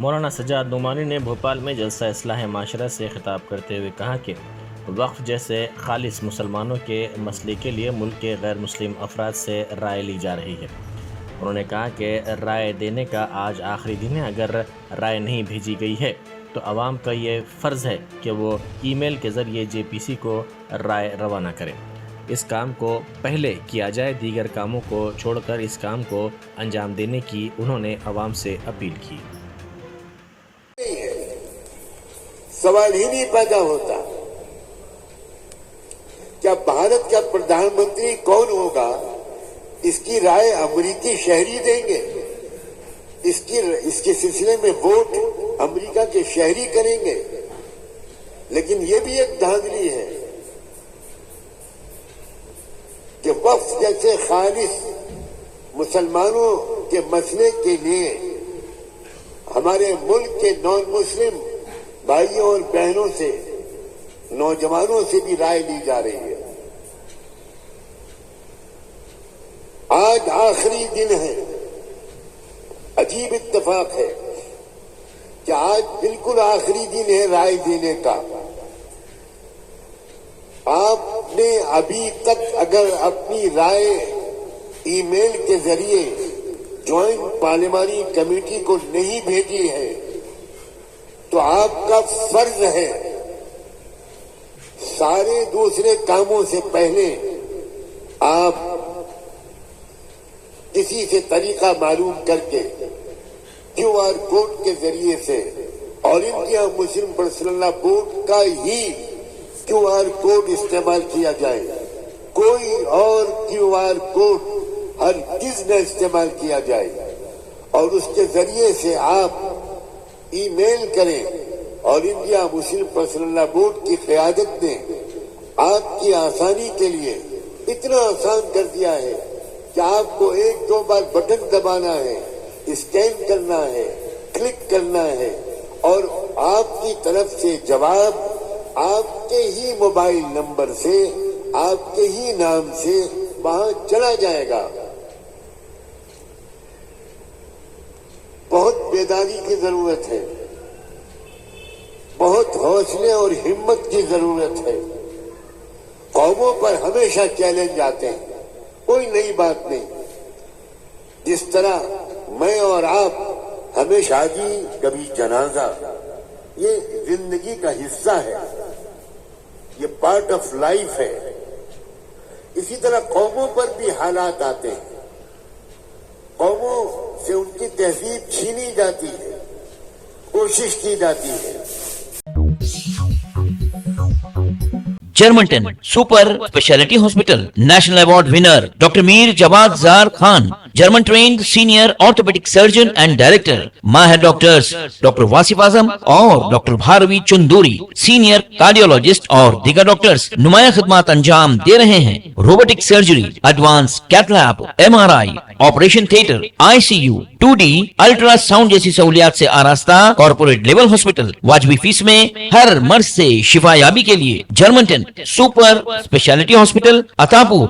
مولانا سجاد نعمانی نے بھوپال میں جلسہ اصلاح معاشرہ سے خطاب کرتے ہوئے کہا کہ وقف جیسے خالص مسلمانوں کے مسئلے کے لیے ملک کے غیر مسلم افراد سے رائے لی جا رہی ہے۔ انہوں نے کہا کہ رائے دینے کا آج آخری دن ہے، اگر رائے نہیں بھیجی گئی ہے تو عوام کا یہ فرض ہے کہ وہ ای میل کے ذریعے JPC کو رائے روانہ کریں۔ اس کام کو پہلے کیا جائے، دیگر کاموں کو چھوڑ کر اس کام کو انجام دینے کی انہوں نے عوام سے اپیل کی۔ سوال ہی نہیں پیدا ہوتا کیا بھارت کا پردھان منتری کون ہوگا، اس کی رائے امریکی شہری دیں گے، اس کے سلسلے میں ووٹ امریکہ کے شہری کریں گے۔ لیکن یہ بھی ایک دھاندلی ہے کہ وقف جیسے خالص مسلمانوں کے مسئلے کے لیے ہمارے ملک کے نان مسلم بھائیوں اور بہنوں سے، نوجوانوں سے بھی رائے لی جا رہی ہے۔ آج آخری دن ہے، عجیب اتفاق ہے کہ آج بالکل آخری دن ہے رائے دینے کا۔ آپ نے ابھی تک اگر اپنی رائے ای میل کے ذریعے جوائنٹ پارلیمانی کمیٹی کو نہیں بھیجی ہے تو آپ کا فرض ہے سارے دوسرے کاموں سے پہلے آپ کسی سے طریقہ معلوم کر کے QR کوڈ کے ذریعے سے، آل انڈیا مسلم پرسنل لا بورڈ کا ہی QR کوڈ استعمال کیا جائے، کوئی اور QR کوڈ ہرگز نہ استعمال کیا جائے، اور اس کے ذریعے سے آپ ای میل کریں۔ آل انڈیا مسلم پرسنل لا بورڈ کی قیادت نے آپ کی آسانی کے لیے اتنا آسان کر دیا ہے کہ آپ کو ایک دو بار بٹن دبانا ہے، اسکین کرنا ہے، کلک کرنا ہے، اور آپ کی طرف سے جواب آپ کے ہی موبائل نمبر سے، آپ کے ہی نام سے وہاں چلا جائے گا۔ بہت بیداری کی ضرورت ہے، بہت حوصلے اور ہمت کی ضرورت ہے۔ قوموں پر ہمیشہ چیلنج آتے ہیں، کوئی نئی بات نہیں۔ جس طرح میں اور آپ ہمیں شادی کبھی جنازہ، یہ زندگی کا حصہ ہے، یہ پارٹ آف لائف ہے، اسی طرح قوموں پر بھی حالات آتے ہیں، قوموں سے ان کی تہذیب چھینی جاتی ہے، کوشش کی جاتی ہے۔ جرمنٹن super specialty hospital national award winner doctor Mir Jawad Zar Khan, German trained senior orthopedic surgeon and director, ماہر ڈاکٹرز ڈاکٹر واصف اعظم اور doctor Bharavi Chanduri, senior cardiologist اور دیگر ڈاکٹرز نمایاں خدمات انجام دے رہے ہیں۔ Robotic surgery, advance cath lab, MRI، operation theatre, ICU، 2D ultrasound جیسی سہولیات سے آراستہ کارپوریٹ لیول ہاسپٹل، واجبی فیس میں ہر مرض سے شفا یابی کے لیے جرمنٹن سپر اسپیشلٹی ہاسپٹل عطا پور۔